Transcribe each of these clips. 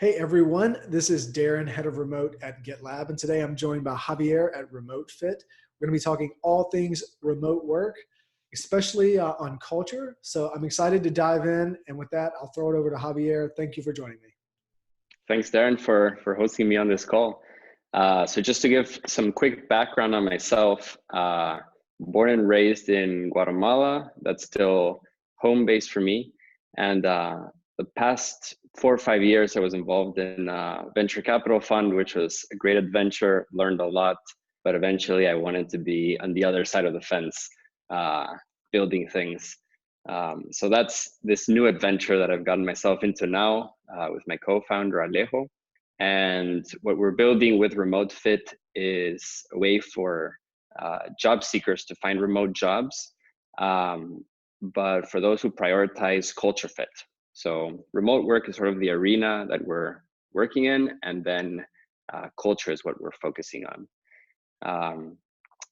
Hey everyone, this is Darren, head of remote at GitLab, and today I'm joined by Javier at Remotefit. We're going to be talking all things remote work, especially on culture. So I'm excited to dive in, and with that, I'll throw it over to Javier. Thank you for joining me. Thanks, Darren, for hosting me on this call. So just to give some quick background on myself, born and raised in Guatemala, that's still home base for me. And the past 4 or 5 years, I was involved in a venture capital fund, which was a great adventure, learned a lot, but eventually I wanted to be on the other side of the fence, building things. So that's this new adventure that I've gotten myself into now with my co-founder, Alejo. And what we're building with Remotefit is a way for job seekers to find remote jobs, but for those who prioritize culture fit. So remote work is sort of the arena that we're working in, and then culture is what we're focusing on.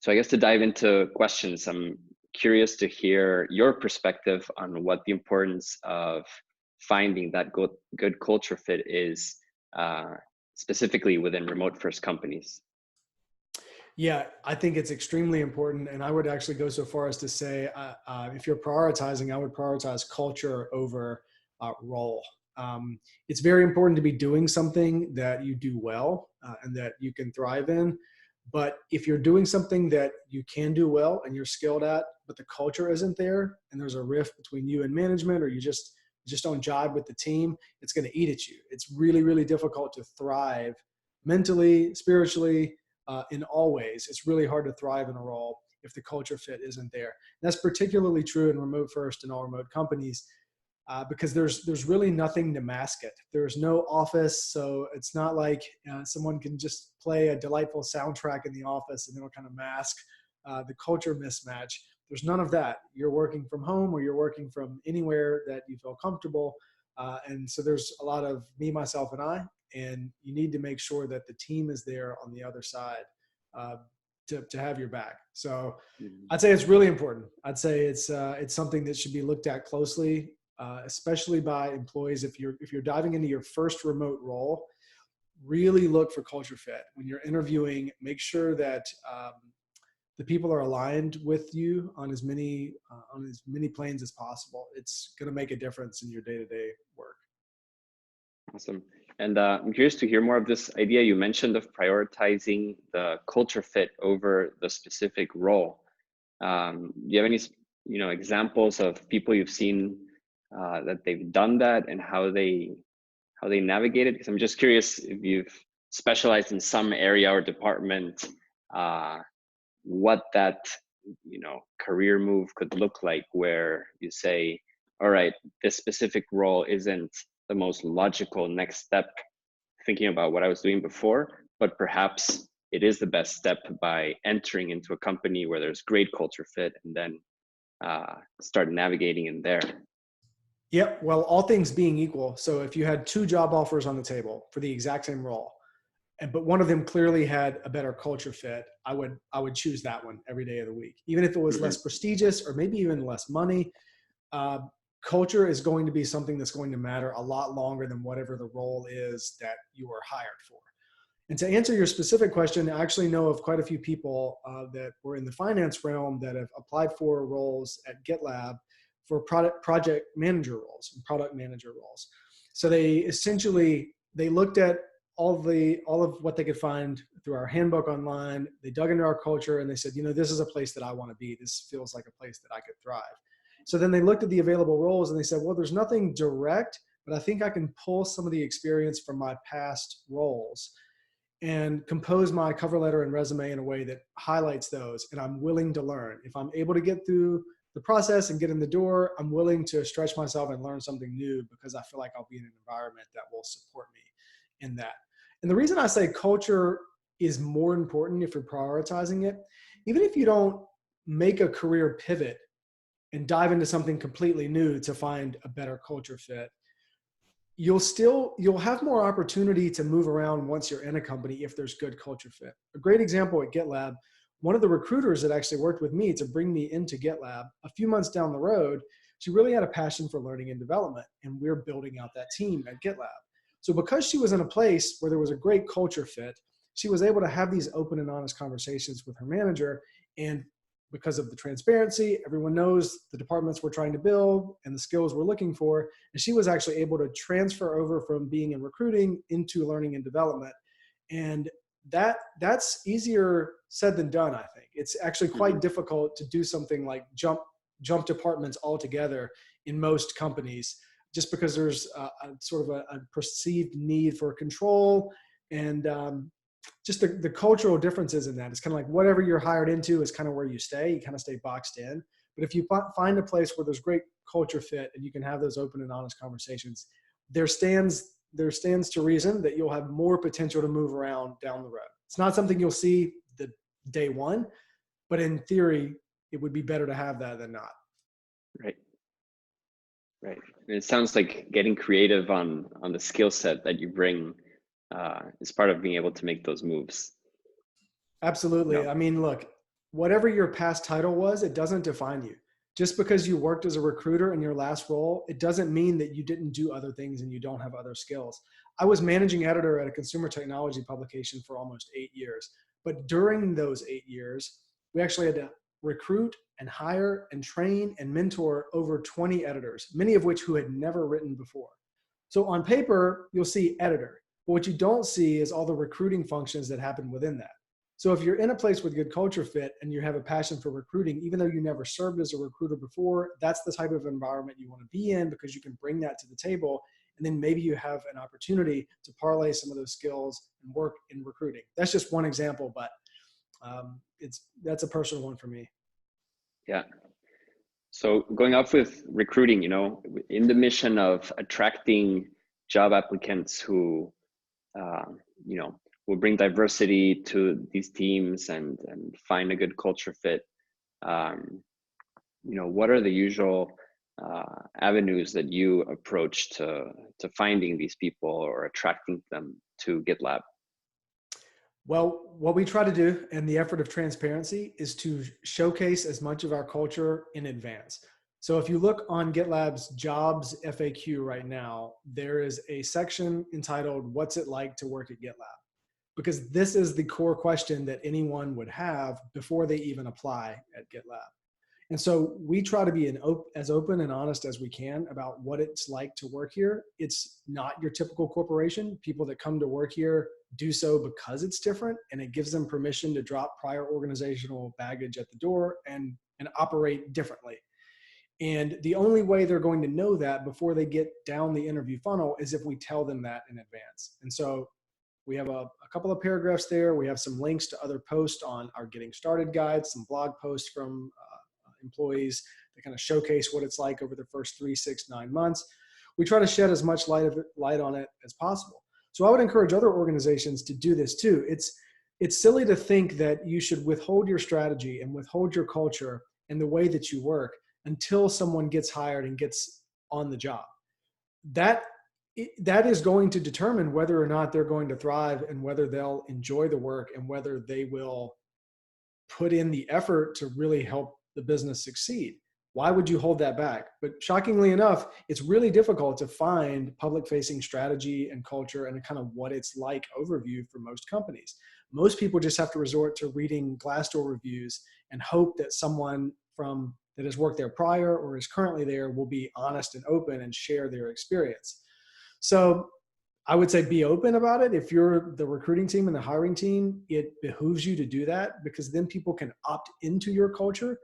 So I guess to dive into questions, I'm curious to hear your perspective on what the importance of finding that good culture fit is, specifically within remote first companies. Yeah, I think it's extremely important. And I would actually go so far as to say, if you're prioritizing, I would prioritize culture over role. It's very important to be doing something that you do well and that you can thrive in. But if you're doing something that you can do well and you're skilled at, but the culture isn't there and there's a rift between you and management, or you just don't jive with the team, it's going to eat at you. It's really, really difficult to thrive mentally, spiritually, in all ways. It's really hard to thrive in a role if the culture fit isn't there. And that's particularly true in remote first and all remote companies. Because there's really nothing to mask it. There's no office, so it's not like someone can just play a delightful soundtrack in the office and it'll kind of mask the culture mismatch. There's none of that. You're working from home or you're working from anywhere that you feel comfortable. And so there's a lot of me, myself, and I, and you need to make sure that the team is there on the other side to have your back. So I'd say it's really important. I'd say it's something that should be looked at closely, especially by employees. If you're diving into your first remote role, really look for culture fit. When you're interviewing, make sure that the people are aligned with you on as many planes as possible. It's going to make a difference in your day-to-day work. Awesome. And I'm curious to hear more of this idea you mentioned of prioritizing the culture fit over the specific role. Do you have any examples of people you've seen that they've done that and how they navigate it? Because I'm just curious if you've specialized in some area or department, what that career move could look like, where you say, all right, this specific role isn't the most logical next step thinking about what I was doing before, but perhaps it is the best step by entering into a company where there's great culture fit and then start navigating in there. Yep. Well, all things being equal. So if you had 2 job offers on the table for the exact same role, but one of them clearly had a better culture fit, I would choose that one every day of the week, even if it was less prestigious or maybe even less money. Culture is going to be something that's going to matter a lot longer than whatever the role is that you are hired for. And to answer your specific question, I actually know of quite a few people that were in the finance realm that have applied for roles at GitLab for project manager roles and product manager roles. So they looked at all of what they could find through our handbook online. They dug into our culture and they said, this is a place that I want to be. This feels like a place that I could thrive. So then they looked at the available roles and they said, well, there's nothing direct, but I think I can pull some of the experience from my past roles and compose my cover letter and resume in a way that highlights those. And I'm willing to learn. If I'm able to get through the process and get in the door, I'm willing to stretch myself and learn something new because I feel like I'll be in an environment that will support me in that. And the reason I say culture is more important if you're prioritizing it, even if you don't make a career pivot and dive into something completely new to find a better culture fit, you'll have more opportunity to move around once you're in a company if there's good culture fit. A great example at GitLab, one of the recruiters that actually worked with me to bring me into GitLab, a few months down the road, she really had a passion for learning and development, and we're building out that team at GitLab. So because she was in a place where there was a great culture fit, she was able to have these open and honest conversations with her manager. And because of the transparency, everyone knows the departments we're trying to build and the skills we're looking for. And she was actually able to transfer over from being in recruiting into learning and development. And that's easier said than done, I think. It's actually quite difficult to do something like jump departments altogether in most companies, just because there's a sort of a perceived need for control and just the cultural differences in that. It's kind of like whatever you're hired into is kind of where you stay. You kind of stay boxed in. But if you find a place where there's great culture fit and you can have those open and honest conversations, there stands to reason that you'll have more potential to move around down the road. It's not something you'll see the day one, but in theory, it would be better to have that than not. Right. Right. And it sounds like getting creative on the skill set that you bring is part of being able to make those moves. Absolutely. No. I mean, look, whatever your past title was, it doesn't define you. Just because you worked as a recruiter in your last role, it doesn't mean that you didn't do other things and you don't have other skills. I was managing editor at a consumer technology publication for almost 8 years. But during those 8 years, we actually had to recruit and hire and train and mentor over 20 editors, many of which who had never written before. So on paper, you'll see editor, but what you don't see is all the recruiting functions that happen within that. So if you're in a place with good culture fit and you have a passion for recruiting, even though you never served as a recruiter before, that's the type of environment you want to be in, because you can bring that to the table. And then maybe you have an opportunity to parlay some of those skills and work in recruiting. That's just one example, but that's a personal one for me. Yeah. So going off with recruiting, in the mission of attracting job applicants who, will bring diversity to these teams and find a good culture fit, what are the usual avenues that you approach to finding these people or attracting them to GitLab? Well, what we try to do in the effort of transparency is to showcase as much of our culture in advance. So if you look on GitLab's jobs FAQ right now, there is a section entitled, "What's it like to work at GitLab?" Because this is the core question that anyone would have before they even apply at GitLab. And so we try to be as open and honest as we can about what it's like to work here. It's not your typical corporation. People that come to work here do so because it's different, and it gives them permission to drop prior organizational baggage at the door and operate differently. And the only way they're going to know that before they get down the interview funnel is if we tell them that in advance. And so we have a couple of paragraphs there. We have some links to other posts on our Getting Started guide, some blog posts from employees that kind of showcase what it's like over the first 3, 6, 9 months. We try to shed as much light on it as possible. So I would encourage other organizations to do this too. It's silly to think that you should withhold your strategy and withhold your culture and the way that you work until someone gets hired and gets on the job. That is going to determine whether or not they're going to thrive and whether they'll enjoy the work and whether they will put in the effort to really help the business succeed. Why would you hold that back? But shockingly enough, it's really difficult to find public-facing strategy and culture and kind of what it's like overview for most companies. Most people just have to resort to reading Glassdoor reviews and hope that someone that has worked there prior or is currently there will be honest and open and share their experience. So I would say be open about it. If you're the recruiting team and the hiring team, it behooves you to do that, because then people can opt into your culture,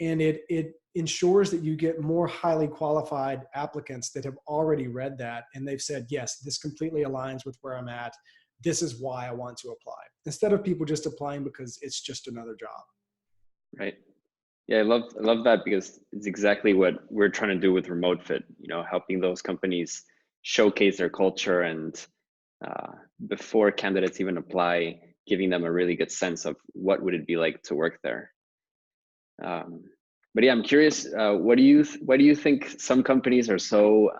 and it ensures that you get more highly qualified applicants that have already read that and they've said, yes, this completely aligns with where I'm at. This is why I want to apply, instead of people just applying because it's just another job. Right. Yeah, I love that, because it's exactly what we're trying to do with Remotefit, helping those companies showcase their culture and before candidates even apply, giving them a really good sense of what would it be like to work there. But yeah, I'm curious, why do you think some companies are so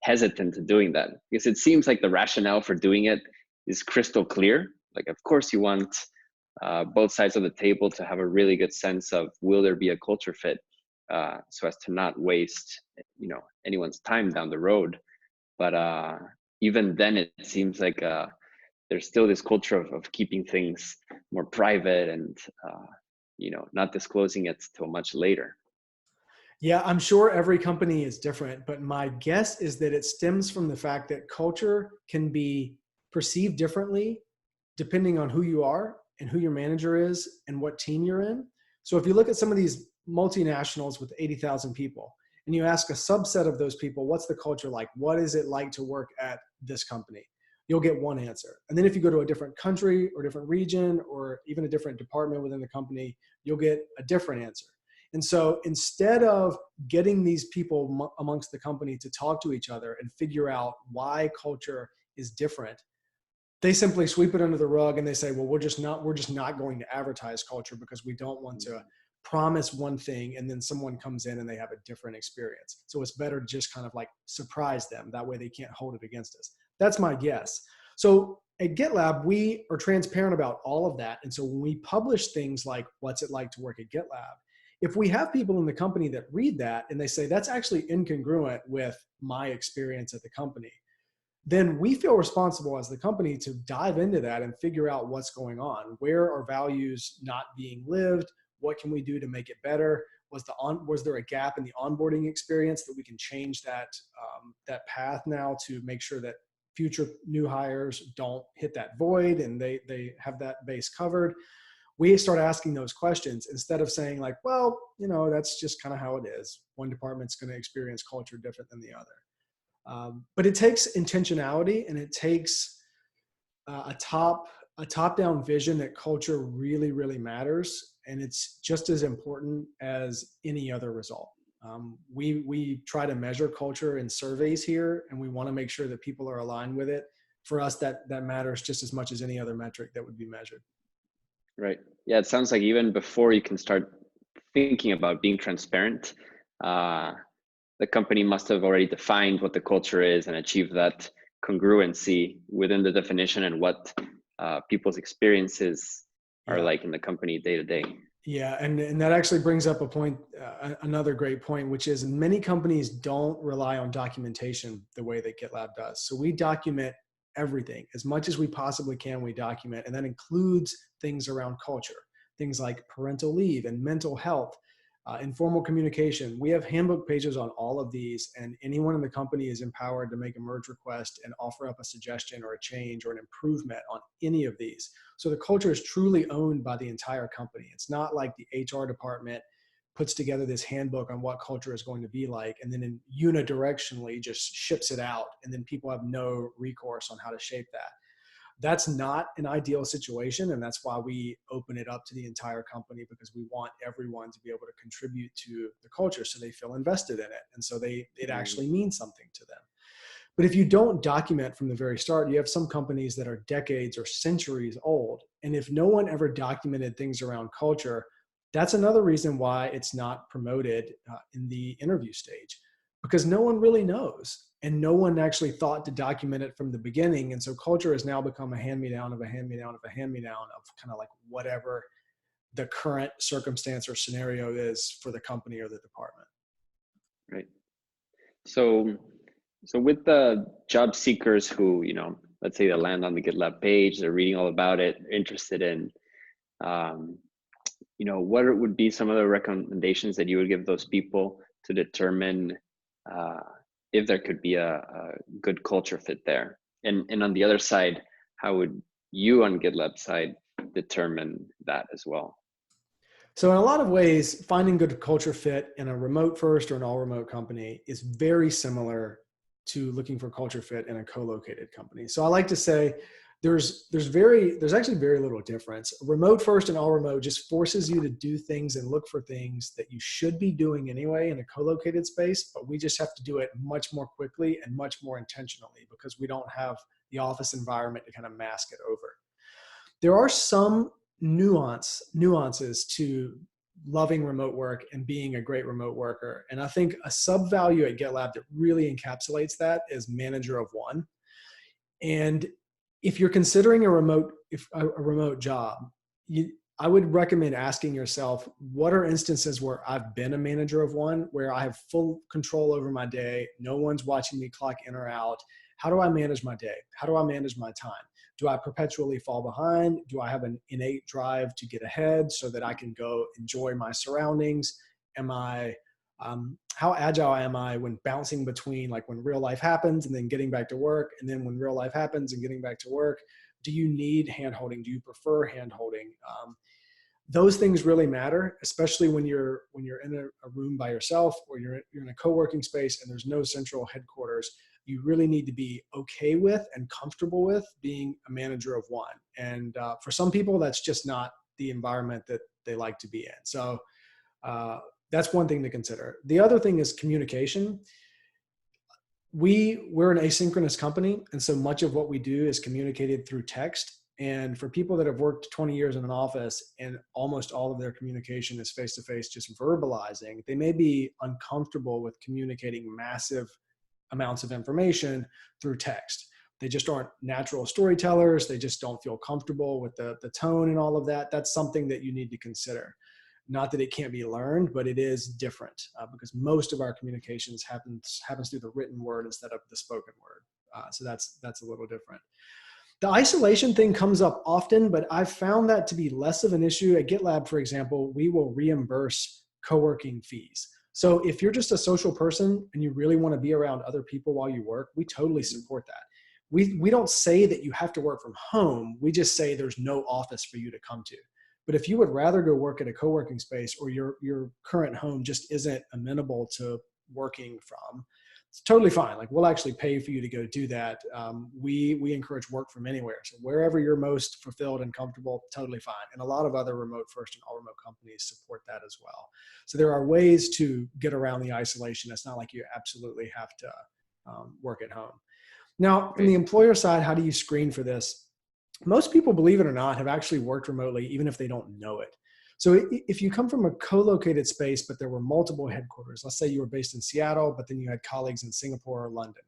hesitant to doing that? Because it seems like the rationale for doing it is crystal clear. Like, of course you want both sides of the table to have a really good sense of, will there be a culture fit, so as to not waste anyone's time down the road. But even then it seems like there's still this culture of keeping things more private and not disclosing it till much later. Yeah, I'm sure every company is different, but my guess is that it stems from the fact that culture can be perceived differently depending on who you are and who your manager is and what team you're in. So if you look at some of these multinationals with 80,000 people and you ask a subset of those people, what's the culture like? What is it like to work at this company? You'll get one answer. And then if you go to a different country or different region or even a different department within the company, you'll get a different answer. And so instead of getting these people amongst the company to talk to each other and figure out why culture is different, they simply sweep it under the rug and they say, well, we're just not going to advertise culture because we don't want to promise one thing and then someone comes in and they have a different experience. So it's better to just kind of like surprise them. That way they can't hold it against us. That's my guess. So at GitLab, we are transparent about all of that. And so when we publish things like, what's it like to work at GitLab? If we have people in the company that read that and they say, that's actually incongruent with my experience at the company, then we feel responsible as the company to dive into that and figure out what's going on. Where are values not being lived? What can we do to make it better? Was there a gap in the onboarding experience that we can change that path now to make sure that future new hires don't hit that void and they have that base covered? We start asking those questions instead of saying like, well, that's just kind of how it is. One department's going to experience culture different than the other. But it takes intentionality and it takes a top-down vision that culture really, really matters. And it's just as important as any other result. We try to measure culture in surveys here, and we want to make sure that people are aligned with it. For us, that matters just as much as any other metric that would be measured. Right. Yeah, it sounds like even before you can start thinking about being transparent, the company must have already defined what the culture is and achieved that congruency within the definition and what people's experiences are like in the company day to day. Yeah, and that actually brings up a point, another great point, which is many companies don't rely on documentation the way that GitLab does. So we document everything as much as we possibly can. We document, and that includes things around culture, things like parental leave and mental health, informal communication. We have handbook pages on all of these, and anyone in the company is empowered to make a merge request and offer up a suggestion or a change or an improvement on any of these. So the culture is truly owned by the entire company. It's not like the HR department puts together this handbook on what culture is going to be like, and then unidirectionally just ships it out, and then people have no recourse on how to shape that. That's not an ideal situation, and that's why we open it up to the entire company, because we want everyone to be able to contribute to the culture so they feel invested in it, and so it actually means something to them. But if you don't document from the very start, you have some companies that are decades or centuries old, and if no one ever documented things around culture, that's another reason why it's not promoted in the interview stage, because no one really knows. And no one actually thought to document it from the beginning. And so culture has now become a hand-me-down of a hand-me-down of a hand-me-down of kind of like whatever the current circumstance or scenario is for the company or the department. Right. So with the job seekers who, let's say they land on the GitLab page, they're reading all about it, interested in, what would be some of the recommendations that you would give those people to determine if there could be a good culture fit there? And on the other side, how would you on GitLab side determine that as well? So in a lot of ways, finding good culture fit in a remote first or an all remote company is very similar to looking for culture fit in a co-located company. So I like to say there's actually very little difference. Remote first and all remote just forces you to do things and look for things that you should be doing anyway in a co-located space, but we just have to do it much more quickly and much more intentionally because we don't have the office environment to kind of mask it over. There are some nuances to loving remote work and being a great remote worker. And I think a sub-value at GitLab that really encapsulates that is manager of one. And if you're considering a remote job, I would recommend asking yourself, what are instances where I've been a manager of one, where I have full control over my day, no one's watching me clock in or out? how do I manage my day? How do I manage my time? Do I perpetually fall behind? Do I have an innate drive to get ahead so that I can go enjoy my surroundings? Am I, how agile am I when bouncing between, like, when real life happens and then getting back to work, and then when real life happens and getting back to work? Do you need hand holding? Do you prefer hand holding? Those things really matter, especially when you're in a room by yourself, or you're in a co-working space and there's no central headquarters. You really need to be okay with and comfortable with being a manager of one. And for some people, that's just not the environment that they like to be in. So that's one thing to consider. The other thing is communication. We're an asynchronous company, and so much of what we do is communicated through text. And for people that have worked 20 years in an office and almost all of their communication is face-to-face, just verbalizing, they may be uncomfortable with communicating massive amounts of information through text. They just aren't natural storytellers. They just don't feel comfortable with the tone and all of that. That's something that you need to consider. Not that it can't be learned, but it is different because most of our communications happens through the written word instead of the spoken word. So that's a little different. The isolation thing comes up often, but I've found that to be less of an issue. At GitLab, for example, we will reimburse co-working fees. So if you're just a social person and you really want to be around other people while you work, we totally support that. We don't say that you have to work from home. We just say there's no office for you to come to. But if you would rather go work at a co-working space, or your current home just isn't amenable to working from, it's totally fine. Like, we'll actually pay for you to go do that. We encourage work from anywhere. So wherever you're most fulfilled and comfortable, totally fine. And a lot of other remote first and all remote companies support that as well. So there are ways to get around the isolation. It's not like you absolutely have to work at home. Now, from the employer side, how do you screen for this? Most people, believe it or not, have actually worked remotely, even if they don't know it. So if you come from a co-located space, but there were multiple headquarters, let's say you were based in Seattle, but then you had colleagues in Singapore or London,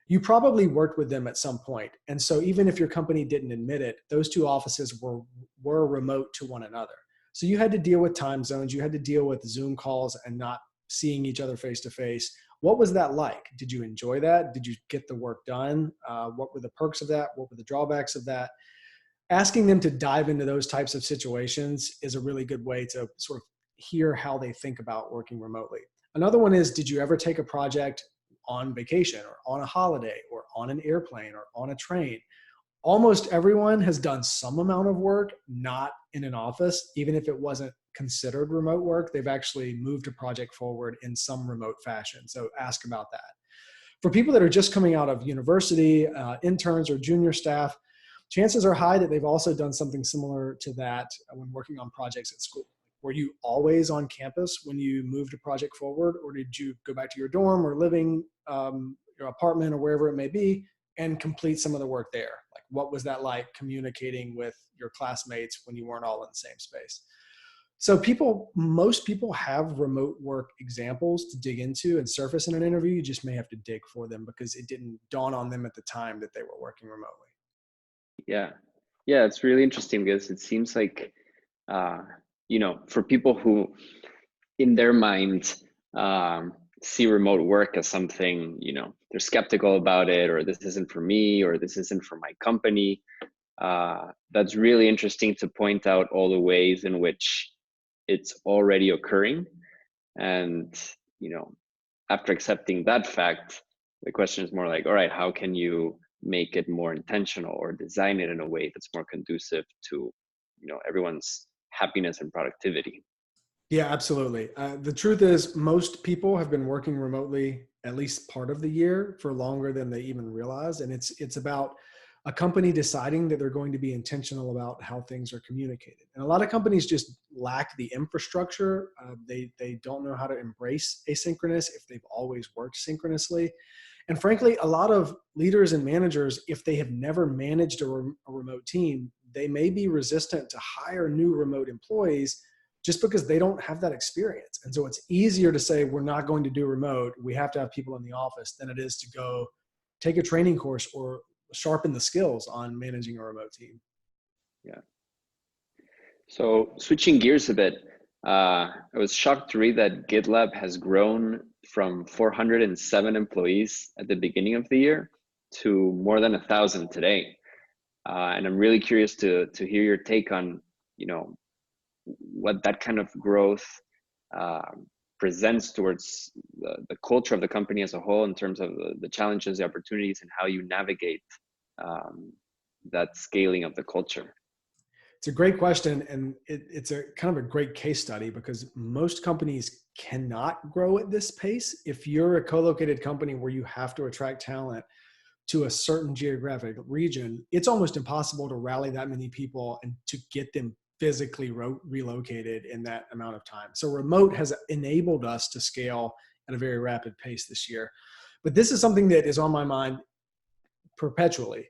you probably worked with them at some point. And so even if your company didn't admit it, those two offices were remote to one another. So you had to deal with time zones, you had to deal with Zoom calls and not seeing each other face to face. What was that like? Did you enjoy that? Did you get the work done? What were the perks of that? What were the drawbacks of that? Asking them to dive into those types of situations is a really good way to sort of hear how they think about working remotely. Another one is, did you ever take a project on vacation or on a holiday or on an airplane or on a train? Almost everyone has done some amount of work, not in an office, even if it wasn't considered remote work. They've actually moved a project forward in some remote fashion. So ask about that. For people that are just coming out of university, interns or junior staff, chances are high that they've also done something similar to that when working on projects at school. Were you always on campus when you moved a project forward, or did you go back to your dorm or living, your apartment or wherever it may be, and complete some of the work there? Like, what was that like communicating with your classmates when you weren't all in the same space? So most people have remote work examples to dig into and surface in an interview. You just may have to dig for them because it didn't dawn on them at the time that they were working remotely. Yeah, it's really interesting because it seems like, for people who in their mind see remote work as something, they're skeptical about it, or this isn't for me, or this isn't for my company. That's really interesting to point out all the ways in which it's already occurring. And, after accepting that fact, the question is more like, all right, how can you make it more intentional or design it in a way that's more conducive to, everyone's happiness and productivity? Yeah, absolutely. The truth is, most people have been working remotely at least part of the year for longer than they even realize. And it's about a company deciding that they're going to be intentional about how things are communicated. And a lot of companies just lack the infrastructure. They don't know how to embrace asynchronous if they've always worked synchronously. And frankly, a lot of leaders and managers, if they have never managed a remote team, they may be resistant to hire new remote employees just because they don't have that experience. And so it's easier to say, we're not going to do remote, we have to have people in the office, than it is to go take a training course or sharpen the skills on managing a remote team. Yeah. So switching gears a bit, I was shocked to read that GitLab has grown from 407 employees at the beginning of the year to more than 1,000 today. And I'm really curious to hear your take on, you know, what that kind of growth presents towards the culture of the company as a whole, in terms of the challenges, the opportunities, and how you navigate that scaling of the culture. It's a great question, and it's a kind of a great case study, because most companies cannot grow at this pace. If you're a co-located company where you have to attract talent to a certain geographic region, it's almost impossible to rally that many people and to get them physically relocated in that amount of time. So remote has enabled us to scale at a very rapid pace this year. But this is something that is on my mind perpetually.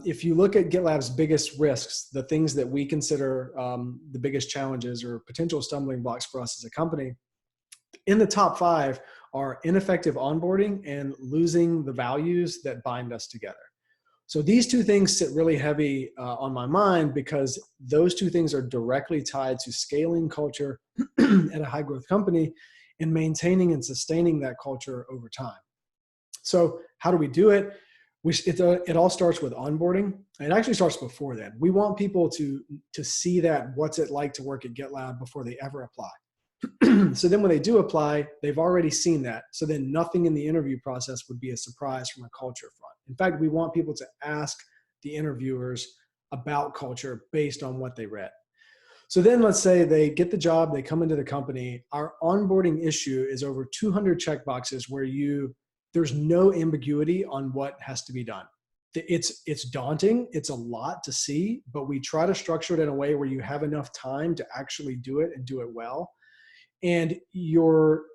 If you look at GitLab's biggest risks, the things that we consider the biggest challenges or potential stumbling blocks for us as a company, in the top 5 are ineffective onboarding and losing the values that bind us together. So these 2 things sit really heavy on my mind, because those 2 things are directly tied to scaling culture at a high growth company and maintaining and sustaining that culture over time. So how do we do it? It all starts with onboarding. It actually starts before then. We want people to see that what's it like to work at GitLab before they ever apply. So then when they do apply, they've already seen that. So then nothing in the interview process would be a surprise from a culture front. In fact, we want people to ask the interviewers about culture based on what they read. So then let's say they get the job, they come into the company. Our onboarding issue is over 200 checkboxes where there's no ambiguity on what has to be done. It's daunting. It's a lot to see, but we try to structure it in a way where you have enough time to actually do it and do it well. And you're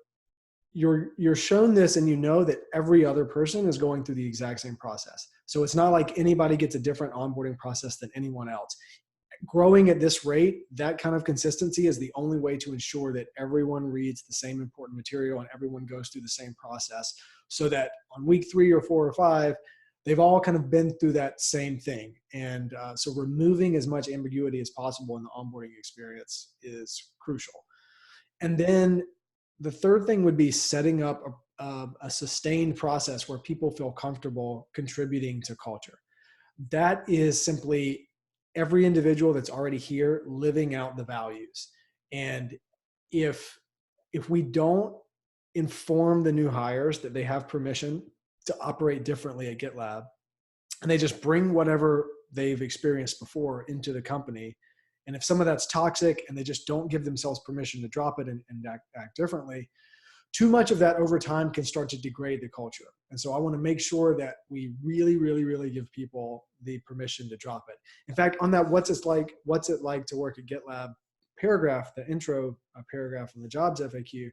shown this, and you know that every other person is going through the exact same process. So it's not like anybody gets a different onboarding process than anyone else. Growing at this rate, that kind of consistency is the only way to ensure that everyone reads the same important material and everyone goes through the same process, so that on week 3 or 4 or 5, they've all kind of been through that same thing. And so removing as much ambiguity as possible in the onboarding experience is crucial. And then the third thing would be setting up a sustained process where people feel comfortable contributing to culture. That is simply every individual that's already here living out the values. And if we don't inform the new hires that they have permission to operate differently at GitLab, and they just bring whatever they've experienced before into the company, and if some of that's toxic and they just don't give themselves permission to drop it and act differently, too much of that over time can start to degrade the culture. And so I want to make sure that we really, really, really give people the permission to drop it. In fact, on that what's it like to work at GitLab paragraph, the intro paragraph in the jobs FAQ,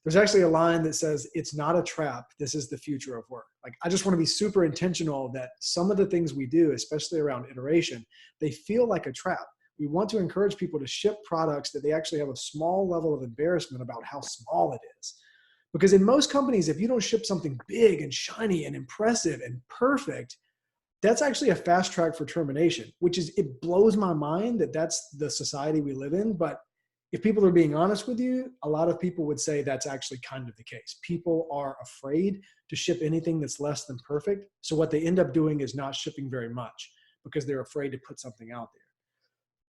there's actually a line that says, "It's not a trap. This is the future of work." Like, I just want to be super intentional that some of the things we do, especially around iteration, they feel like a trap. We want to encourage people to ship products that they actually have a small level of embarrassment about how small it is. Because in most companies, if you don't ship something big and shiny and impressive and perfect, that's actually a fast track for termination, it blows my mind that that's the society we live in. But if people are being honest with you, a lot of people would say that's actually kind of the case. People are afraid to ship anything that's less than perfect. So what they end up doing is not shipping very much because they're afraid to put something out there.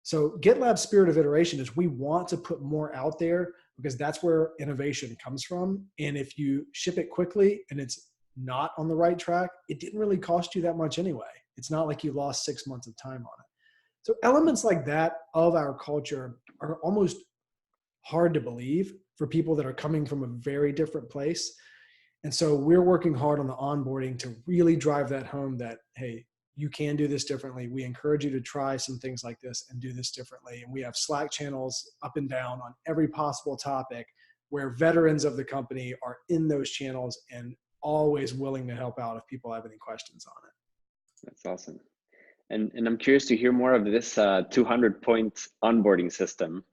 So GitLab's spirit of iteration is we want to put more out there because that's where innovation comes from. And if you ship it quickly and it's not on the right track, it didn't really cost you that much anyway. It's not like you lost 6 months of time on it. So elements like that of our culture are almost hard to believe for people that are coming from a very different place. And so we're working hard on the onboarding to really drive that home that, hey, you can do this differently. We encourage you to try some things like this and do this differently. And we have Slack channels up and down on every possible topic where veterans of the company are in those channels and always willing to help out if people have any questions on it. That's awesome. And I'm curious to hear more of this 200-point onboarding system.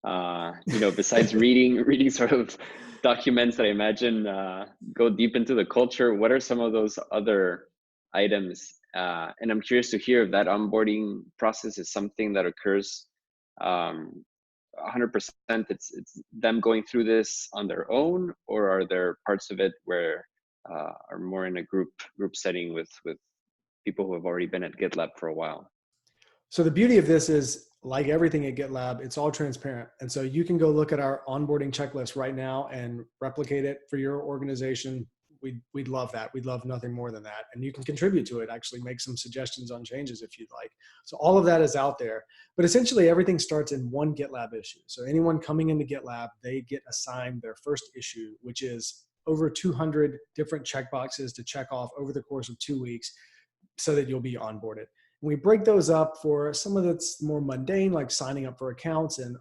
Besides reading sort of documents that I imagine go deep into the culture, what are some of those other items? And I'm curious to hear if that onboarding process is something that occurs 100%. It's them going through this on their own, or are there parts of it where are more in a group setting with people who have already been at GitLab for a while? So the beauty of this is, like everything at GitLab, it's all transparent. And so you can go look at our onboarding checklist right now and replicate it for your organization. We'd love that. We'd love nothing more than that. And you can contribute to it, actually make some suggestions on changes if you'd like. So all of that is out there. But essentially everything starts in one GitLab issue. So anyone coming into GitLab, they get assigned their first issue, which is over 200 different checkboxes to check off over the course of 2 weeks so that you'll be onboarded. And we break those up for some of it's more mundane, like signing up for accounts and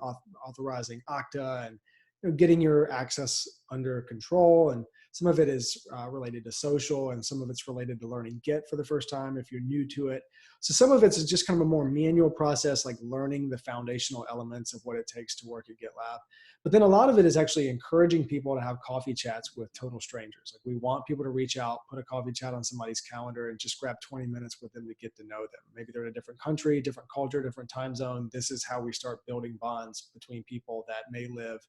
authorizing Okta and getting your access under control. And some of it is related to social, and some of it's related to learning Git for the first time if you're new to it. So some of it's just kind of a more manual process, like learning the foundational elements of what it takes to work at GitLab. But then a lot of it is actually encouraging people to have coffee chats with total strangers. Like, we want people to reach out, put a coffee chat on somebody's calendar, and just grab 20 minutes with them to get to know them. Maybe they're in a different country, different culture, different time zone. This is how we start building bonds between people that may live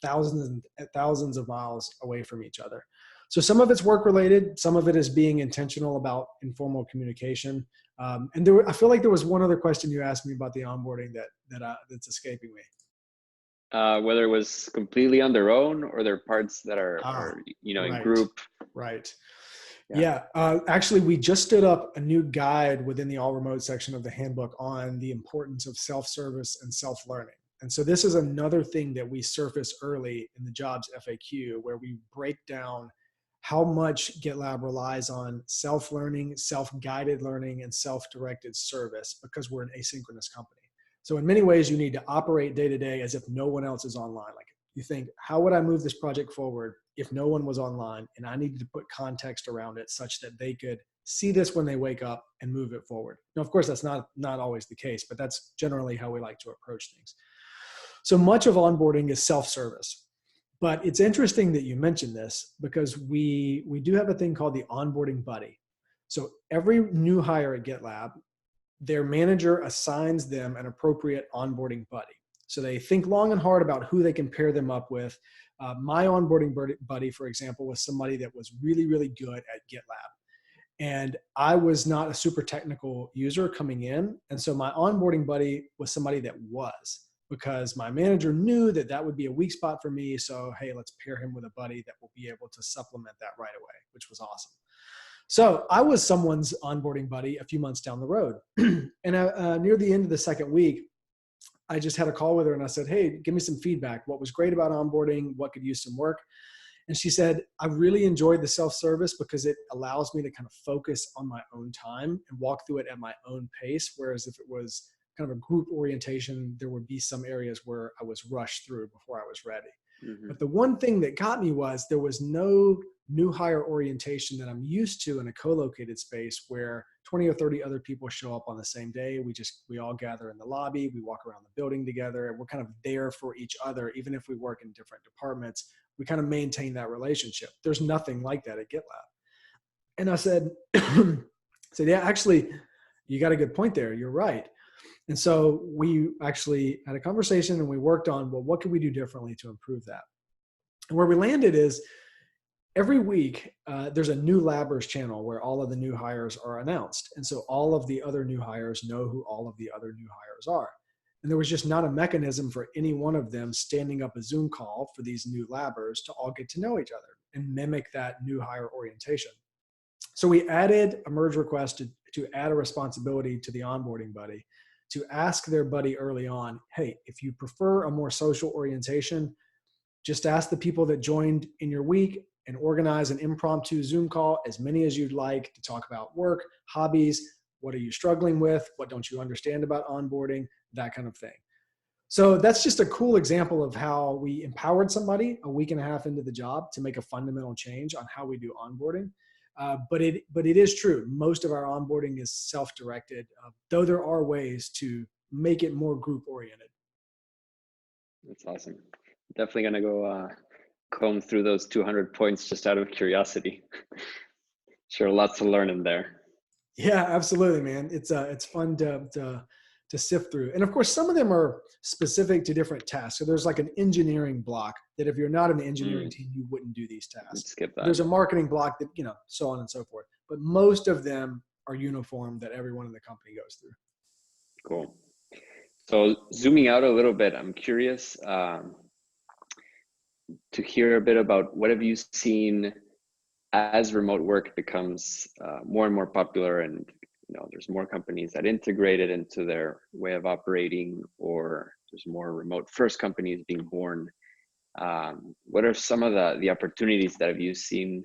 thousands of miles away from each other. So some of it's work related, some of it is being intentional about informal communication. And I feel like there was one other question you asked me about the onboarding that's escaping me. Whether it was completely on their own or there are parts that are in group. Right. Yeah. Actually, we just stood up a new guide within the all remote section of the handbook on the importance of self-service and self-learning. And so this is another thing that we surface early in the jobs FAQ, where we break down how much GitLab relies on self-learning, self-guided learning, and self-directed service, because we're an asynchronous company. So in many ways, you need to operate day to day as if no one else is online. Like, you think, how would I move this project forward if no one was online and I needed to put context around it such that they could see this when they wake up and move it forward? Now, of course, that's not always the case, but that's generally how we like to approach things. So much of onboarding is self-service. But it's interesting that you mentioned this, because we do have a thing called the onboarding buddy. So every new hire at GitLab, their manager assigns them an appropriate onboarding buddy. So they think long and hard about who they can pair them up with. My onboarding buddy, for example, was somebody that was really, really good at GitLab. And I was not a super technical user coming in. And so my onboarding buddy was somebody that was, because my manager knew that that would be a weak spot for me. So, hey, let's pair him with a buddy that will be able to supplement that right away, which was awesome. So I was someone's onboarding buddy a few months down the road. And near the end of the second week, I just had a call with her and I said, hey, give me some feedback. What was great about onboarding? What could use some work? And she said, I really enjoyed the self-service because it allows me to kind of focus on my own time and walk through it at my own pace. Whereas if it was kind of a group orientation, there would be some areas where I was rushed through before I was ready. Mm-hmm. But the one thing that got me was there was no new hire orientation that I'm used to in a co-located space where 20 or 30 other people show up on the same day. We all gather in the lobby, we walk around the building together, and we're kind of there for each other. Even if we work in different departments, we kind of maintain that relationship. There's nothing like that at GitLab. And I said, yeah, actually, you got a good point there. You're right. And so we actually had a conversation and we worked on, well, what could we do differently to improve that? And where we landed is every week there's a new Labbers channel where all of the new hires are announced. And so all of the other new hires know who all of the other new hires are. And there was just not a mechanism for any one of them standing up a Zoom call for these new Labbers to all get to know each other and mimic that new hire orientation. So we added a merge request to add a responsibility to the onboarding buddy to ask their buddy early on, hey, if you prefer a more social orientation, just ask the people that joined in your week and organize an impromptu Zoom call, as many as you'd like, to talk about work, hobbies, what are you struggling with, what don't you understand about onboarding, that kind of thing. So that's just a cool example of how we empowered somebody a week and a half into the job to make a fundamental change on how we do onboarding. But it is true. Most of our onboarding is self-directed, though there are ways to make it more group-oriented. That's awesome. Definitely going to go comb through those 200 points just out of curiosity. Sure, lots to learn in there. Yeah, absolutely, man. It's fun to to sift through. And of course, some of them are specific to different tasks. So there's like an engineering block that if you're not in the engineering team, you wouldn't do these tasks. Skip that. There's a marketing block that, so on and so forth. But most of them are uniform that everyone in the company goes through. Cool. So zooming out a little bit, I'm curious to hear a bit about what have you seen as remote work becomes more and more popular, and there's more companies that integrate it into their way of operating, or there's more remote first companies being born. What are some of the opportunities that have you seen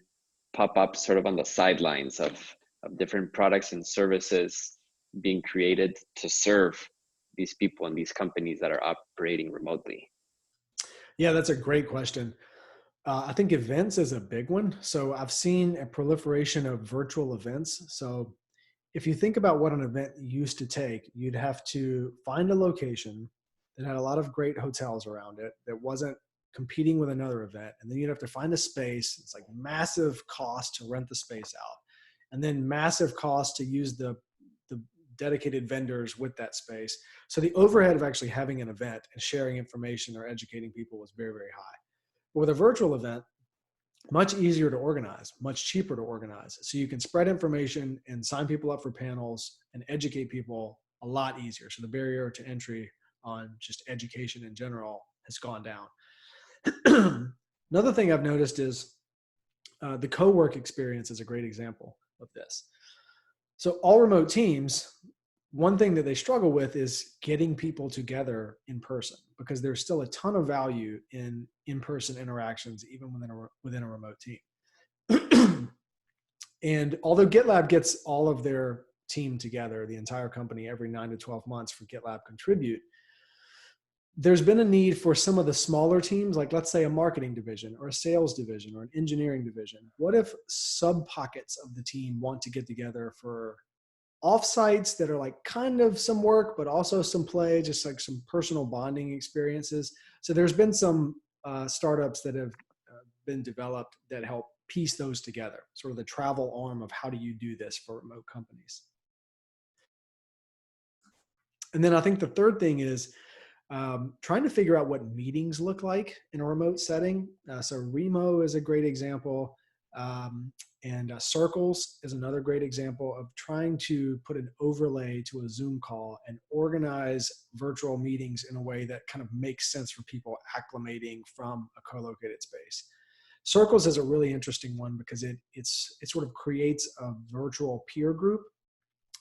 pop up sort of on the sidelines of different products and services being created to serve these people and these companies that are operating remotely? Yeah, that's a great question. I think events is a big one. So I've seen a proliferation of virtual events. So if you think about what an event used to take, you'd have to find a location that had a lot of great hotels around it that wasn't competing with another event. And then you'd have to find a space. It's like massive cost to rent the space out. And then massive cost to use the dedicated vendors with that space. So the overhead of actually having an event and sharing information or educating people was very, very high. But with a virtual event, much easier to organize, much cheaper to organize. So you can spread information and sign people up for panels and educate people a lot easier. So the barrier to entry on just education in general has gone down. Another thing I've noticed is the co-work experience is a great example of this. So all remote teams, one thing that they struggle with is getting people together in person, because there's still a ton of value in in-person interactions, even within a remote team. And although GitLab gets all of their team together, the entire company, every 9 to 12 months for GitLab Contribute, there's been a need for some of the smaller teams, like let's say a marketing division or a sales division or an engineering division. What if sub pockets of the team want to get together for offsites that are like kind of some work, but also some play, just like some personal bonding experiences? So there's been some startups that have been developed that help piece those together, sort of the travel arm of how do you do this for remote companies. And then I think the third thing is trying to figure out what meetings look like in a remote setting. So Remo is a great example. And Circles is another great example of trying to put an overlay to a Zoom call and organize virtual meetings in a way that kind of makes sense for people acclimating from a co-located space. Circles is a really interesting one because it sort of creates a virtual peer group.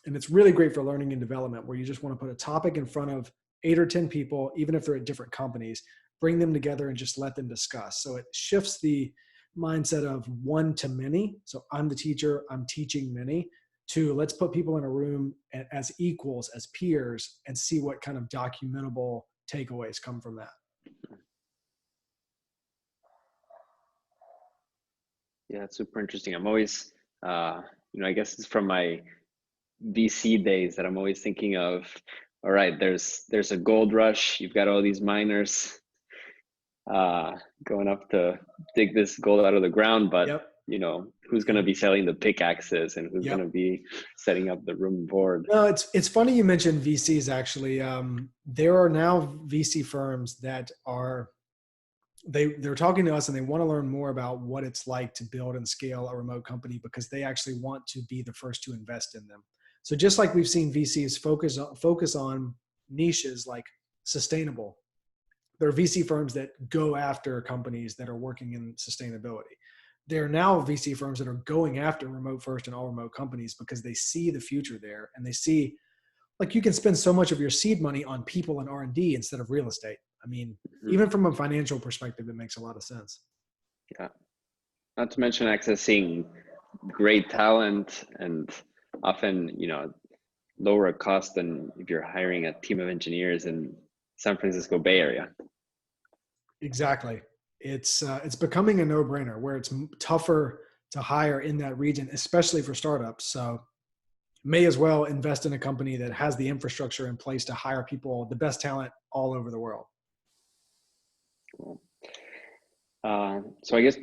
And it's really great for learning and development, where you just want to put a topic in front of 8 or 10 people, even if they're at different companies, bring them together and just let them discuss. So it shifts the mindset of one to many. So I'm the teacher, I'm teaching many, to let's put people in a room as equals, as peers, and see what kind of documentable takeaways come from that. Yeah, it's super interesting. I'm always, I guess it's from my VC days that I'm always thinking of, all right, there's a gold rush. You've got all these miners going up to dig this gold out of the ground, but Yep. Who's going to be selling the pickaxes and who's going to be setting up the room board? No, it's funny you mentioned VCs. Actually, there are now VC firms that are they're talking to us and they want to learn more about what it's like to build and scale a remote company, because they actually want to be the first to invest in them. So just like we've seen VCs focus on niches like sustainable, there are VC firms that go after companies that are working in sustainability. There are now VC firms that are going after remote first and all remote companies because they see the future there, and they see like you can spend so much of your seed money on people and R&D instead of real estate. I mean, even from a financial perspective, it makes a lot of sense. Yeah. Not to mention accessing great talent, and often, lower cost than if you're hiring a team of engineers in San Francisco Bay Area. Exactly. It's becoming a no-brainer, where it's tougher to hire in that region, especially for startups. So may as well invest in a company that has the infrastructure in place to hire people, the best talent all over the world. Cool. So I guess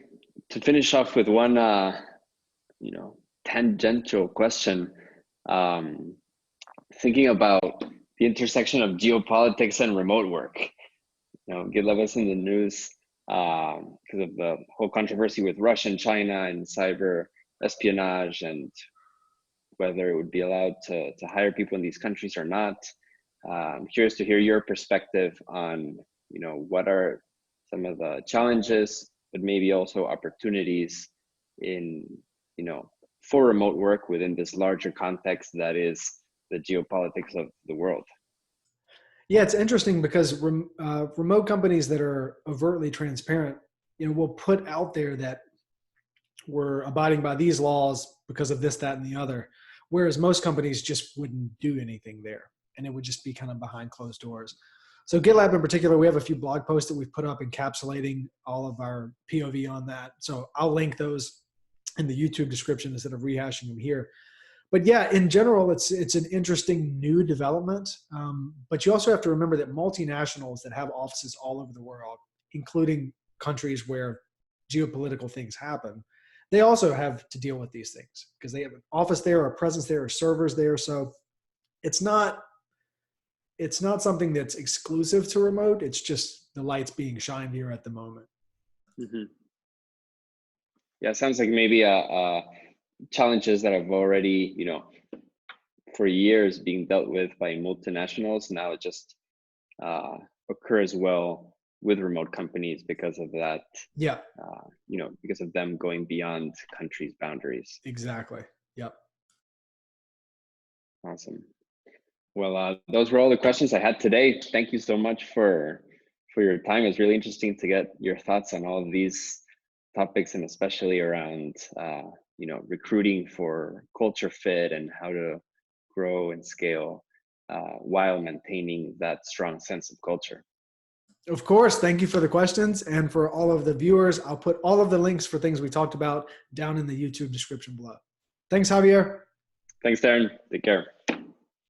to finish off with one, tangential question, thinking about the intersection of geopolitics and remote work. GitLab was in the news because of the whole controversy with Russia and China and cyber espionage and whether it would be allowed to hire people in these countries or not. I'm curious to hear your perspective on, what are some of the challenges, but maybe also opportunities in, for remote work within this larger context that is the geopolitics of the world. Yeah, it's interesting because remote companies that are overtly transparent, will put out there that we're abiding by these laws because of this, that, and the other. Whereas most companies just wouldn't do anything there, and it would just be kind of behind closed doors. So GitLab in particular, we have a few blog posts that we've put up encapsulating all of our POV on that. So I'll link those in the YouTube description instead of rehashing them here. But yeah, in general, it's an interesting new development. But you also have to remember that multinationals that have offices all over the world, including countries where geopolitical things happen, they also have to deal with these things because they have an office there, a presence there, or servers there. So it's not something that's exclusive to remote. It's just the lights being shined here at the moment. Mm-hmm. Yeah, it sounds like maybe challenges that have already, for years being dealt with by multinationals now it just occur as well with remote companies because of that. Yeah. Because of them going beyond countries' boundaries. Exactly. Yep. Awesome. Well, those were all the questions I had today. Thank you so much for your time. It's really interesting to get your thoughts on all of these topics, and especially around recruiting for culture fit and how to grow and scale while maintaining that strong sense of culture. Of course. Thank you for the questions, and for all of the viewers. I'll put all of the links for things we talked about down in the YouTube description below. Thanks, Javier. Thanks, Darren. Take care.